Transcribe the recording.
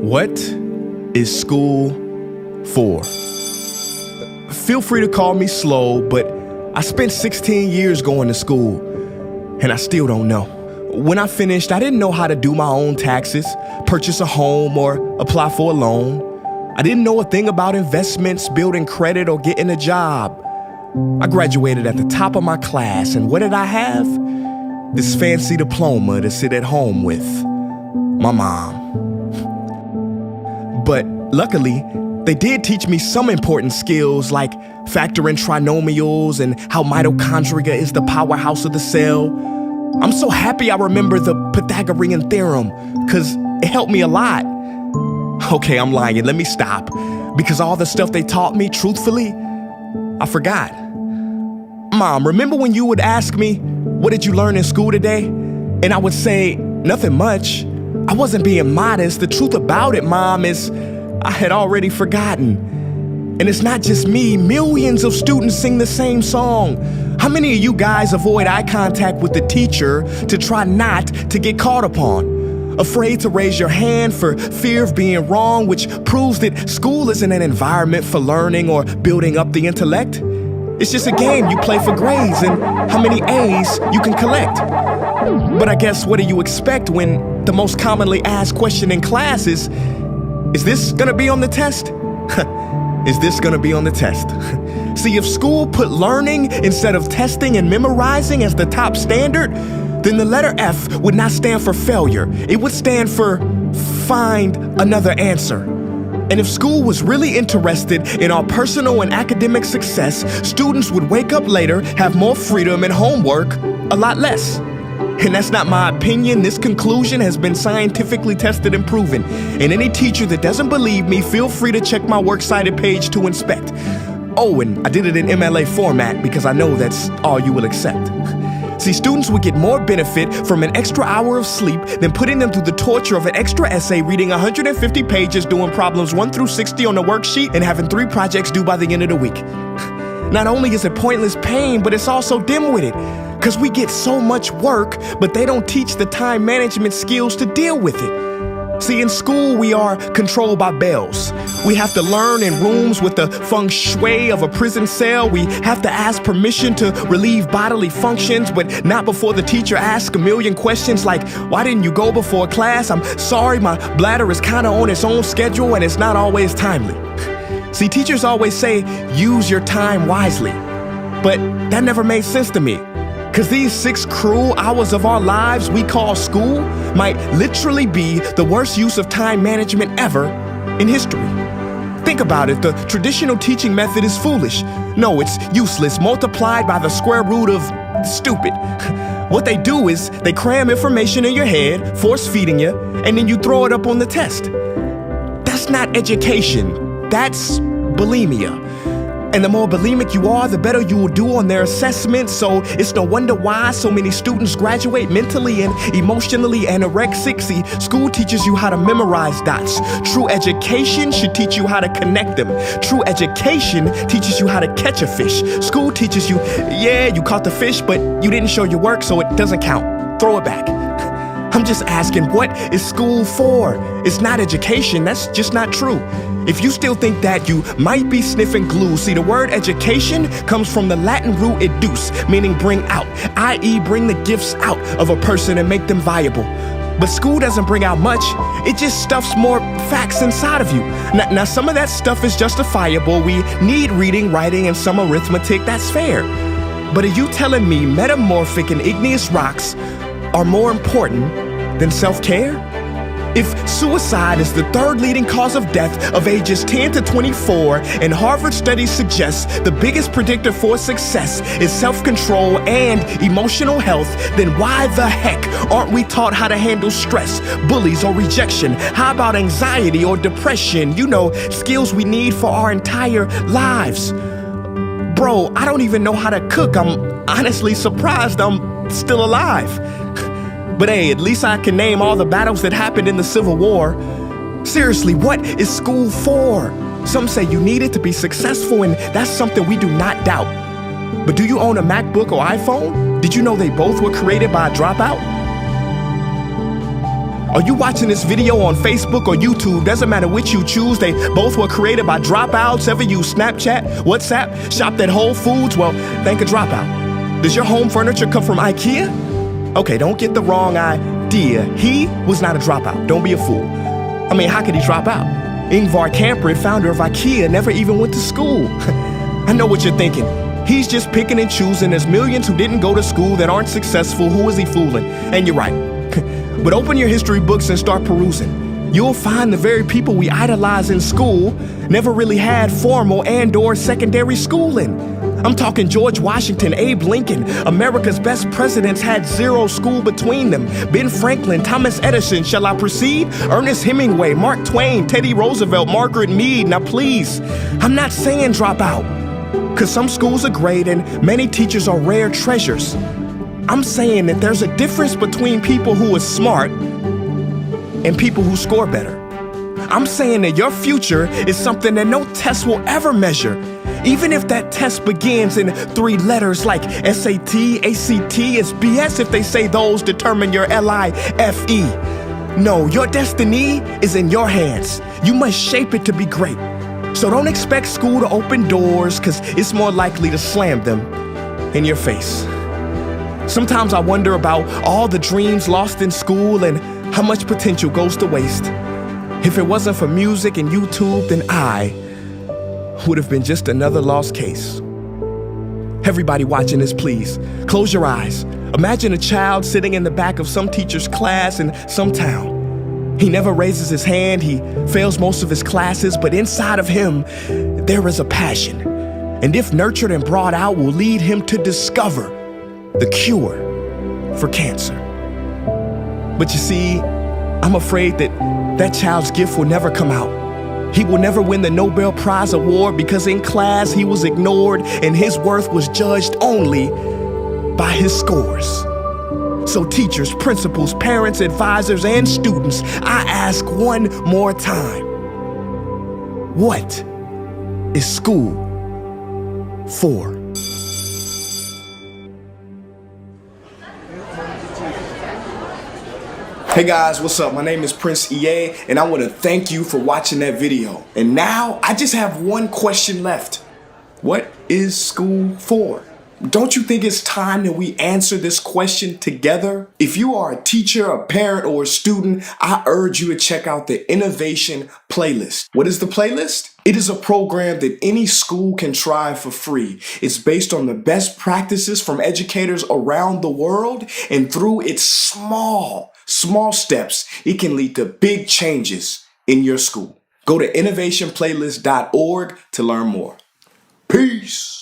What is school for? Feel free to call me slow, but I spent 16 years going to school, and I still don't know. When I finished, I didn't know how to do my own taxes, purchase a home, or apply for a loan. I didn't know a thing about investments, building credit, or getting a job. I graduated at the top of my class, and what did I have? This fancy diploma to sit at home with my mom. But luckily, they did teach me some important skills like factoring trinomials and how mitochondria is the powerhouse of the cell. I'm so happy I remember the Pythagorean theorem, because it helped me a lot. Okay, I'm lying, let me stop, because all the stuff they taught me, truthfully, I forgot. Mom, remember when you would ask me, what did you learn in school today? And I would say, nothing much. I wasn't being modest. The truth about it, Mom, is I had already forgotten. And it's not just me. Millions of students sing the same song. How many of you guys avoid eye contact with the teacher to try not to get caught upon? Afraid to raise your hand for fear of being wrong, which proves that school isn't an environment for learning or building up the intellect. It's just a game you play for grades and how many A's you can collect. But I guess what do you expect when the most commonly asked question in class is this gonna be on the test? Is this gonna be on the test? See, if school put learning instead of testing and memorizing as the top standard, then the letter F would not stand for failure. It would stand for find another answer. And if school was really interested in our personal and academic success, students would wake up later, have more freedom, and homework a lot less. And that's not my opinion. This conclusion has been scientifically tested and proven. And any teacher that doesn't believe me, feel free to check my works cited page to inspect. Oh, and I did it in MLA format because I know that's all you will accept. See, students would get more benefit from an extra hour of sleep than putting them through the torture of an extra essay, reading 150 pages, doing problems 1 through 60 on the worksheet, and having 3 projects due by the end of the week. Not only is it pointless pain, but it's also dim-witted, because we get so much work, but they don't teach the time management skills to deal with it. See, in school, we are controlled by bells. We have to learn in rooms with the feng shui of a prison cell. We have to ask permission to relieve bodily functions, but not before the teacher asks a million questions like, why didn't you go before class? I'm sorry, my bladder is kind of on its own schedule and it's not always timely. See, teachers always say, use your time wisely. But that never made sense to me. Because these 6 cruel hours of our lives we call school might literally be the worst use of time management ever in history. Think about it, the traditional teaching method is foolish. No, it's useless, multiplied by the square root of stupid. What they do is they cram information in your head, force feeding you, and then you throw it up on the test. That's not education, that's bulimia. And the more bulimic you are, the better you will do on their assessments. So it's no wonder why so many students graduate mentally and emotionally anorexic. See, school teaches you how to memorize dots. True education should teach you how to connect them. True education teaches you how to catch a fish. School teaches you, yeah, you caught the fish, but you didn't show your work, so it doesn't count. Throw it back. I'm just asking, what is school for? It's not education, that's just not true. If you still think that, you might be sniffing glue. See, the word education comes from the Latin root educe, meaning bring out, i.e. bring the gifts out of a person and make them viable. But school doesn't bring out much, it just stuffs more facts inside of you. Now some of that stuff is justifiable. We need reading, writing, and some arithmetic, that's fair. But are you telling me metamorphic and igneous rocks are more important than self-care? If suicide is the 3rd leading cause of death of ages 10 to 24, and Harvard studies suggest the biggest predictor for success is self-control and emotional health, then why the heck aren't we taught how to handle stress, bullies, or rejection? How about anxiety or depression? You know, skills we need for our entire lives. Bro, I don't even know how to cook. I'm honestly surprised I'm still alive. But hey, at least I can name all the battles that happened in the Civil War. Seriously, what is school for? Some say you need it to be successful, and that's something we do not doubt. But do you own a MacBook or iPhone? Did you know they both were created by a dropout? Are you watching this video on Facebook or YouTube? Doesn't matter which you choose. They both were created by dropouts. Ever use Snapchat, WhatsApp, shopped at Whole Foods? Well, thank a dropout. Does your home furniture come from IKEA? Okay, don't get the wrong idea. He was not a dropout. Don't be a fool. I mean, how could he drop out? Ingvar Kamprad, founder of IKEA, never even went to school. I know what you're thinking. He's just picking and choosing. There's millions who didn't go to school that aren't successful. Who is he fooling? And you're right. But open your history books and start perusing. You'll find the very people we idolize in school never really had formal and/or secondary schooling. I'm talking George Washington, Abe Lincoln. America's best presidents had zero school between them. Ben Franklin, Thomas Edison, shall I proceed? Ernest Hemingway, Mark Twain, Teddy Roosevelt, Margaret Mead. Now please, I'm not saying drop out, because some schools are great and many teachers are rare treasures. I'm saying that there's a difference between people who are smart and people who score better. I'm saying that your future is something that no test will ever measure. Even if that test begins in 3 letters like SAT, ACT, it's BS if they say those determine your LIFE. No, your destiny is in your hands. You must shape it to be great. So don't expect school to open doors, because it's more likely to slam them in your face. Sometimes I wonder about all the dreams lost in school and how much potential goes to waste. If it wasn't for music and YouTube, then I would have been just another lost case. Everybody watching this, please, close your eyes. Imagine a child sitting in the back of some teacher's class in some town. He never raises his hand, he fails most of his classes, but inside of him, there is a passion. And if nurtured and brought out, will lead him to discover the cure for cancer. But you see, I'm afraid that child's gift will never come out. He will never win the Nobel Prize award because in class he was ignored and his worth was judged only by his scores. So teachers, principals, parents, advisors, and students, I ask one more time, what is school for? Hey guys, what's up? My name is Prince EA, and I want to thank you for watching that video. And now I just have one question left. What is school for? Don't you think it's time that we answer this question together? If you are a teacher, a parent, or a student, I urge you to check out the Innovation Playlist. What is the playlist? It is a program that any school can try for free. It's based on the best practices from educators around the world, and through its small steps, it can lead to big changes in your school. Go to innovationplaylist.org to learn more. Peace.